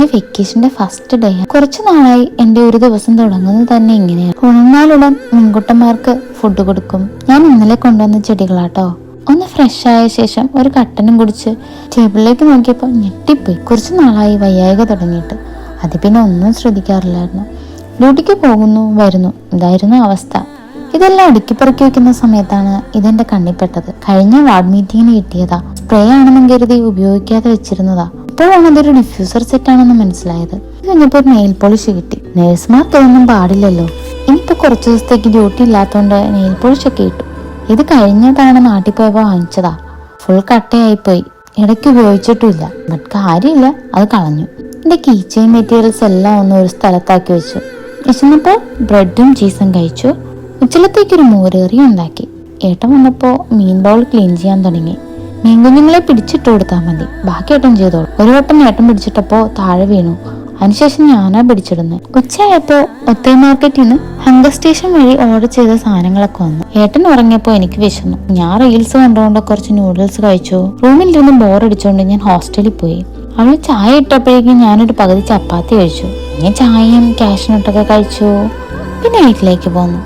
ഇന്ന് വെക്കേഷന്റെ first day. കുറച്ചു നാളായി എന്റെ ഒരു ദിവസം തുടങ്ങുന്നത് തന്നെ ഇങ്ങനെയാണ്. ഉണർന്നാലുടൻ മുൻകുട്ടന്മാർക്ക് ഫുഡ് കൊടുക്കും. ഞാൻ ഇന്നലെ കൊണ്ടുവന്ന ചെടികളാട്ടോ. ഒന്ന് ഫ്രഷ് ആയ ശേഷം ഒരു കട്ടനും കുടിച്ച് ടേബിളിലേക്ക് നോക്കിയപ്പോൾ ഞെട്ടിപ്പോയി. കുറച്ചു നാളായി വയ്യായിക തുടങ്ങിയിട്ട്. അത് പിന്നെ ഒന്നും ശ്രദ്ധിക്കാറില്ലായിരുന്നു. ഡ്യൂട്ടിക്ക് പോകുന്നു വരുന്നു, ഇതായിരുന്നു അവസ്ഥ. ഇതെല്ലാം അടുക്കിപ്പറക്കി വെക്കുന്ന സമയത്താണ് ഇതെന്റെ കണ്ണിപ്പെട്ടത്. കഴിഞ്ഞ വാർഡ് മീറ്റിങ്ങിന് കിട്ടിയതാ. സ്പ്രേ ആണെന്നും കരുതി ഉപയോഗിക്കാതെ വെച്ചിരുന്നതാ. ഇപ്പോഴാണ് അതൊരു ഡിഫ്യൂസർ സെറ്റ് ആണെന്ന് മനസ്സിലായത്. ഇത് കഴിഞ്ഞപ്പോ ഒരു നെയിൽ പോളിഷ് കിട്ടി. നേഴ്സുമാർക്ക് ഇതൊന്നും പാടില്ലല്ലോ. ഇനിയിപ്പോ കുറച്ചു ദിവസത്തേക്ക് ഡ്യൂട്ടി ഇല്ലാത്തോണ്ട് നെയിൽ പോളിഷ് ഒക്കെ ഇട്ടു. ഇത് കഴിഞ്ഞ തവണ നാട്ടിൽ പോയപ്പോ വാങ്ങിച്ചതാ. ഫുൾ കട്ടയായിപ്പോയി. ഇടയ്ക്ക് ഉപയോഗിച്ചിട്ടുമില്ല. ബട്ട് കാര്യമില്ല, അത് കളഞ്ഞു. എന്റെ കീ ചെയിൻ മെറ്റീരിയൽസ് എല്ലാം ഒന്ന് ഒരു സ്ഥലത്താക്കി വെച്ചു. വിശന്നപ്പോൾ ബ്രെഡും ചീസും കഴിച്ചു. ഉച്ചലത്തേക്കൊരു മോരേറി ഉണ്ടാക്കി. ഏട്ടൻ വന്നപ്പോ മീൻ ബൗൾ ക്ലീൻ ചെയ്യാൻ തുടങ്ങി. മീൻ കുഞ്ഞുങ്ങളെ പിടിച്ചിട്ട് കൊടുത്താൽ മതി, ബാക്കി ഏട്ടൻ ചെയ്തോളൂ. ഒരു വട്ടം ഏട്ടൻ പിടിച്ചിട്ടപ്പോ താഴെ വീണു. അതിനുശേഷം ഞാനാ പിടിച്ചിടുന്നത്. ഉച്ചയായപ്പോ ഒത്തൈ മാർക്കറ്റിൽ നിന്ന് ഹങ്കർ സ്റ്റേഷൻ വഴി ഓർഡർ ചെയ്ത സാധനങ്ങളൊക്കെ വന്നു. ഏട്ടൻ ഉറങ്ങിയപ്പോ എനിക്ക് വിശന്നു. ഞാൻ റീൽസ് കണ്ടുകൊണ്ട് കുറച്ച് നൂഡിൽസ് കഴിച്ചു. റൂമിലിരുന്ന് ബോറടിച്ചുകൊണ്ട് ഞാൻ ഹോസ്റ്റലിൽ പോയി. അവള് ചായ ഇട്ടപ്പോഴേക്കും ഞാനൊരു പകുതി ചപ്പാത്തി കഴിച്ചു. ഞാൻ ചായയും കാഷ്നട്ടൊക്കെ കഴിച്ചു. പിന്നെ വീട്ടിലേക്ക് പോന്നു.